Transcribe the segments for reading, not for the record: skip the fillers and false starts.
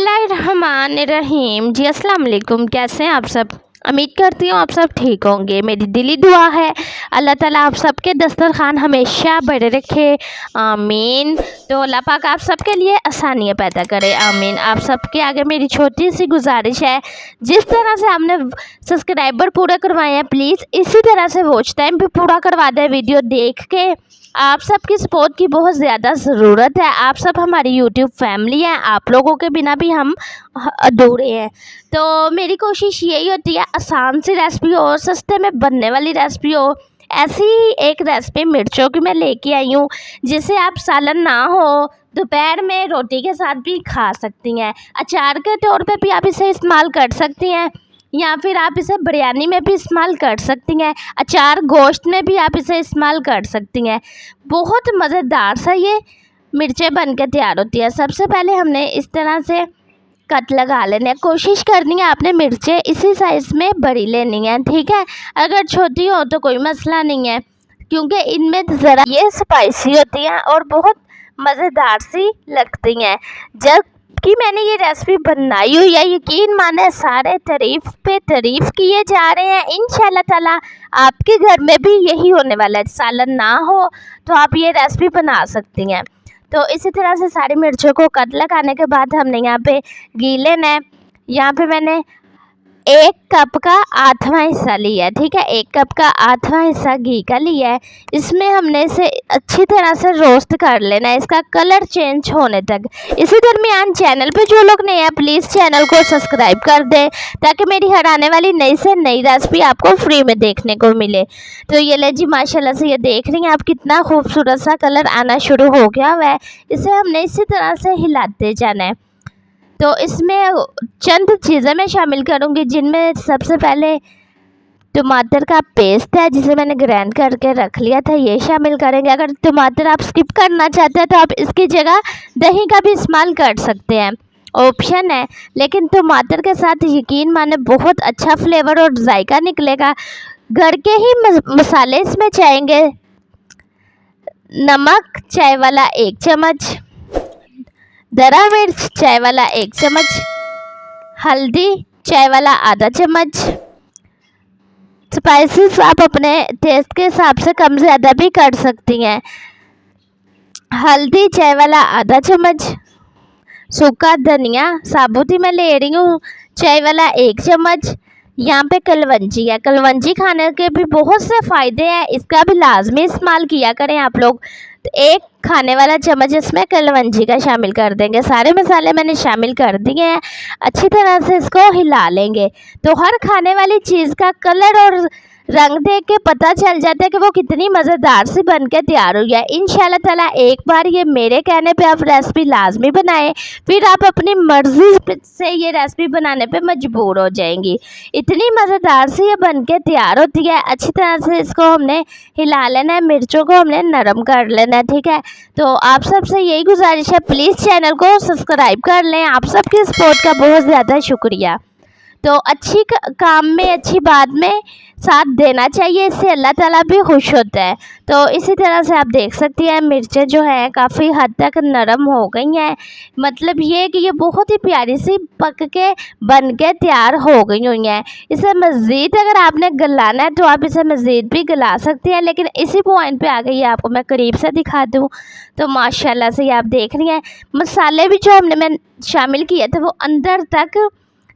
बिस्मिल्लाहिर्रहमानिर्रहीम। जी अस्सलाम वालेकुम। कैसे हैं आप सब? उम्मीद करती हूँ आप सब ठीक होंगे। मेरी दिली दुआ है अल्लाह ताला आप सबके दस्तरखान हमेशा बड़े रखे, आमीन। तो अल्लाह पाक आप सबके लिए आसानियाँ पैदा करे, आमीन। आप सबके आगे मेरी छोटी सी गुजारिश है, जिस तरह से हमने सब्सक्राइबर पूरा करवाए हैं, प्लीज़ इसी तरह से वॉच टाइम भी पूरा करवा दें। वीडियो देख के आप सबकी सपोर्ट की बहुत ज़्यादा ज़रूरत है। आप सब हमारी यूट्यूब फैमिली है, आप लोगों के बिना भी हम अधूरे हैं। तो मेरी कोशिश यही होती है आसान सी रेसिपी हो, सस्ते में बनने वाली रेसिपी हो। ऐसी ही एक रेसिपी मिर्चों की मैं लेके आई हूँ, जिसे आप सालन ना हो दोपहर में रोटी के साथ भी खा सकती हैं। अचार के तौर पे भी आप इसे इस्तेमाल कर सकती हैं, या फिर आप इसे बिरयानी में भी इस्तेमाल कर सकती हैं। अचार गोश्त में भी आप इसे इस्तेमाल कर सकती हैं। बहुत मज़ेदार सा ये मिर्चें बन के तैयार होती है। सबसे पहले हमने इस तरह से कट लगा लेने, कोशिश करनी है आपने मिर्चें इसी साइज़ में बड़ी लेनी है, ठीक है। अगर छोटी हो तो कोई मसला नहीं है, क्योंकि इनमें ज़रा ये स्पाइसी होती हैं और बहुत मज़ेदार सी लगती हैं। जब कि मैंने ये रेसिपी बनाई हुई है, यकीन माने सारे तारीफ़ पे तारीफ़ किए जा रहे हैं। इंशाल्लाह ताला आपके घर में भी यही होने वाला है। सालन ना हो तो आप ये रेसिपी बना सकती हैं। तो इसी तरह से सारी मिर्चों को कट लगाने के बाद हमने यहाँ पे घी लेना है। यहाँ पे मैंने 1 कप का 8वां हिस्सा लिया है, ठीक है। 1 कप का 8वां हिस्सा घी का लिया है। इसमें हमने इसे अच्छी तरह से रोस्ट कर लेना है, इसका कलर चेंज होने तक। इसी दरमियान चैनल पे जो लोग नए हैं, प्लीज़ चैनल को सब्सक्राइब कर दें, ताकि मेरी हर आने वाली नई से नई रेसिपी आपको फ्री में देखने को मिले। तो ये ले जी, माशाल्लाह से ये देख रही हैं आप, कितना खूबसूरत सा कलर आना शुरू हो गया हुआ है। इसे हमने इसी तरह से हिलाते जाना है। तो इसमें चंद चीज़ें मैं शामिल करूँगी, जिनमें सबसे पहले टमाटर का पेस्ट है, जिसे मैंने ग्राइंड करके रख लिया था, ये शामिल करेंगे। अगर टमाटर आप स्किप करना चाहते हैं तो आप इसकी जगह दही का भी इस्तेमाल कर सकते हैं, ऑप्शन है। लेकिन टमाटर के साथ यकीन माने बहुत अच्छा फ्लेवर और जायका निकलेगा। घर के ही मसाले इसमें चाहेंगे। नमक चाय वाला 1 चम्मच, दरा मिर्च चाय वाला 1 चम्मच, हल्दी चाय वाला आधा चम्मच। स्पाइसेस आप अपने टेस्ट के हिसाब से कम ज़्यादा भी कर सकती हैं। हल्दी चाय वाला आधा चम्मच, सूखा धनिया साबुत ही मैं ले रही हूँ, चाय वाला 1 चम्मच। यहाँ पे कलवंजी है, कलवंजी खाने के भी बहुत से फ़ायदे हैं, इसका भी लाजमी इस्तेमाल किया करें आप लोग। तो 1 खाने वाला चम्मच इसमें कलवंजी का शामिल कर देंगे। सारे मसाले मैंने शामिल कर दिए हैं, अच्छी तरह से इसको हिला लेंगे। तो हर खाने वाली चीज़ का कलर और रंग देख के पता चल जाता है कि वो कितनी मज़ेदार सी बन के तैयार हुई है। इंशाल्लाह ताला एक बार ये मेरे कहने पे आप रेसिपी लाजमी बनाएं, फिर आप अपनी मर्ज़ी से ये रेसिपी बनाने पे मजबूर हो जाएंगी। इतनी मज़ेदार सी ये बन के तैयार होती है। अच्छी तरह से इसको हमने हिला लेना है, मिर्चों को हमने नरम कर लेना है, ठीक है। तो आप सबसे यही गुजारिश है, प्लीज़ चैनल को सब्सक्राइब कर लें। आप सबकी सपोर्ट का बहुत ज़्यादा शुक्रिया। तो अच्छी काम में अच्छी बात में साथ देना चाहिए, इससे अल्लाह ताला भी खुश होता है। तो इसी तरह से आप देख सकती हैं मिर्चें जो हैं काफ़ी हद तक नरम हो गई हैं। मतलब ये कि ये बहुत ही प्यारी सी पक के बन के तैयार हो गई हुई हैं। इसे मज़ीद अगर आपने गलाना है तो आप इसे मज़ीद भी गला सकती हैं, लेकिन इसी पॉइंट पे आ गई है, आपको मैं करीब से दिखा दूँ। तो माशाल्लाह से ये आप देख रही हैं मसाले भी जो मैं शामिल किए थे वो अंदर तक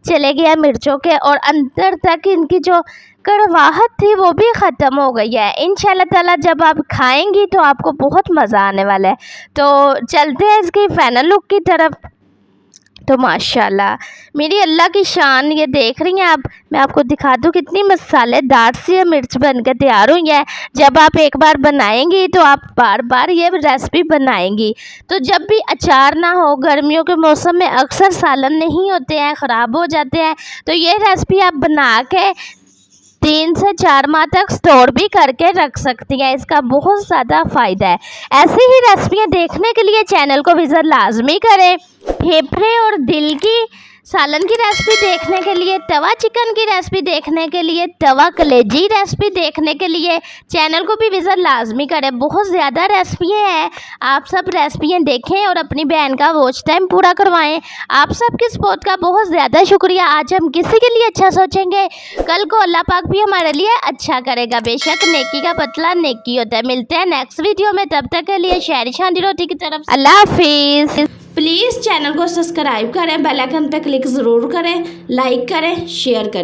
चले गया मिर्चों के, और अंदर तक इनकी जो कड़वाहट थी वो भी ख़त्म हो गई है। इंशाल्लाह ताला जब आप खाएंगी तो आपको बहुत मज़ा आने वाला है। तो चलते हैं इसकी फाइनल लुक की तरफ। तो माशाल्लाह मेरी अल्लाह की शान, ये देख रही हैं आप, मैं आपको दिखा दूँ कितनी मसालेदार सी मिर्च बन के तैयार हुई है। जब आप एक बार बनाएंगी तो आप बार बार ये रेसिपी बनाएंगी। तो जब भी अचार ना हो, गर्मियों के मौसम में अक्सर सालन नहीं होते हैं, ख़राब हो जाते हैं, तो ये रेसिपी आप बना के 3 से 4 माह तक स्टोर भी करके रख सकती हैं। इसका बहुत ज़्यादा फ़ायदा है। ऐसी ही रेसिपियाँ देखने के लिए चैनल को विज़िट लाजमी करें। फेफड़े और दिल की सालन की रेसिपी देखने के लिए, तवा चिकन की रेसिपी देखने के लिए, तवा कलेजी रेसिपी देखने के लिए चैनल को भी विज़िट लाजमी करें। बहुत ज़्यादा रेसिपियाँ हैं, आप सब रेसिपियाँ देखें और अपनी बहन का वॉच टाइम पूरा करवाएं। आप सबके सपोर्ट का बहुत ज़्यादा शुक्रिया। आज हम किसी के लिए अच्छा सोचेंगे, कल को अल्लाह पाक भी हमारे लिए अच्छा करेगा। बेशक नेकी का बदला नेकी होता है। मिलते हैं नेक्स्ट वीडियो में, तब तक के लिए शहरी शांति रोटी की तरफ अल्लाह हाफिज़। प्लीज़ चैनल को सब्सक्राइब करें, बेल आइकन पर क्लिक ज़रूर करें, लाइक करें, शेयर करें।